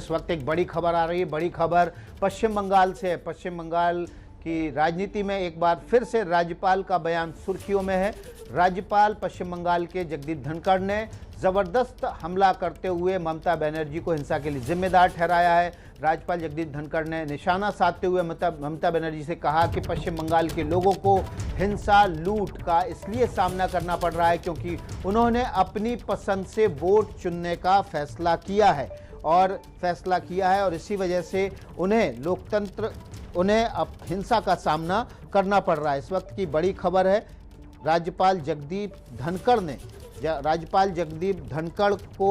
इस वक्त एक बड़ी खबर आ रही है। बड़ी खबर पश्चिम बंगाल से है। पश्चिम बंगाल की राजनीति में एक बार फिर से राज्यपाल का बयान सुर्खियों में है। राज्यपाल पश्चिम बंगाल के जगदीप धनखड़ ने जबरदस्त हमला करते हुए ममता बनर्जी को हिंसा के लिए जिम्मेदार ठहराया है। राज्यपाल जगदीप धनखड़ ने निशाना साधते हुए ममता बनर्जी से कहा कि पश्चिम बंगाल के लोगों को हिंसा लूट का इसलिए सामना करना पड़ रहा है क्योंकि उन्होंने अपनी पसंद से वोट चुनने का फैसला किया है और इसी वजह से उन्हें अब हिंसा का सामना करना पड़ रहा है। इस वक्त की बड़ी खबर है। राज्यपाल जगदीप धनखड़ को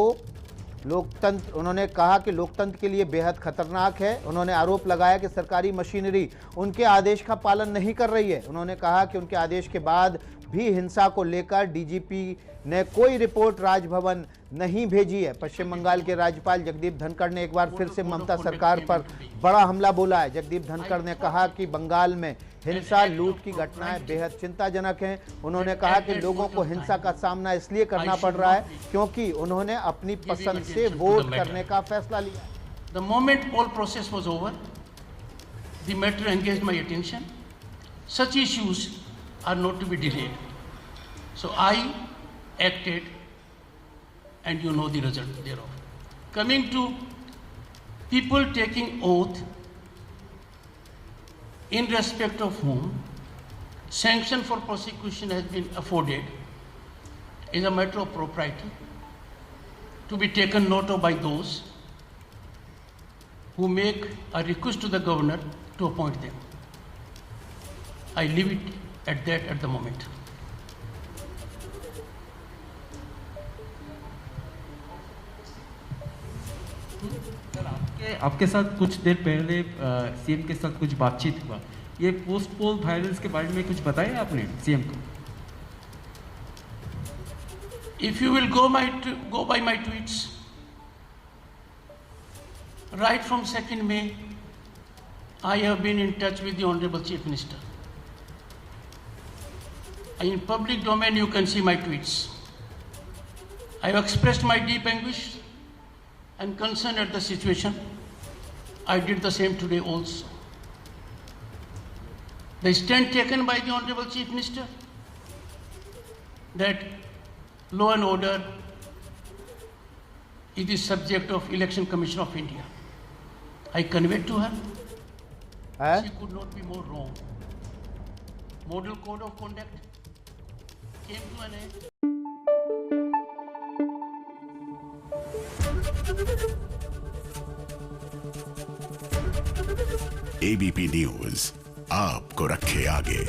उन्होंने कहा कि लोकतंत्र के लिए बेहद खतरनाक है। उन्होंने आरोप लगाया कि सरकारी मशीनरी उनके आदेश का पालन नहीं कर रही है। उन्होंने कहा कि उनके आदेश के बाद भी हिंसा को लेकर डीजीपी ने कोई रिपोर्ट राजभवन नहीं भेजी है। पश्चिम बंगाल के राज्यपाल जगदीप धनखड़ ने एक बार फिर से ममता सरकार पर बड़ा हमला बोला है। जगदीप धनखड़ ने कहा कि बंगाल में हिंसा लूट की घटनाएं बेहद चिंताजनक हैं। उन्होंने कहा कि लोगों को हिंसा का सामना इसलिए करना पड़ रहा है क्योंकि उन्होंने अपनी पसंद से वोट करने का फैसला लिया। The moment poll process was over, the matter engaged my attention. Such issues are not to be delayed. So I acted, and you know the result thereof. Coming to people taking oath in respect of whom sanction for prosecution has been afforded is a matter of propriety to be taken note of by those who make a request to the governor to appoint them. I leave it at that at the moment. आपके साथ कुछ देर पहले CM के साथ कुछ बातचीत हुआ। ये पोस्ट पोल वायलेंस के बारे में कुछ बताया आपने सीएम को? If you will go by my tweets, right from 2nd May, I have been in touch with the Honorable Chief Minister. In public domain, you can see my tweets. I have expressed my deep anguish and concern at the situation. I did the same today also. The stand taken by the Honorable Chief Minister that law and order is the subject of Election Commission of India. I conveyed to her. She could not be more wrong. Model code of conduct came to an end. ABP news आपको रखे आगे।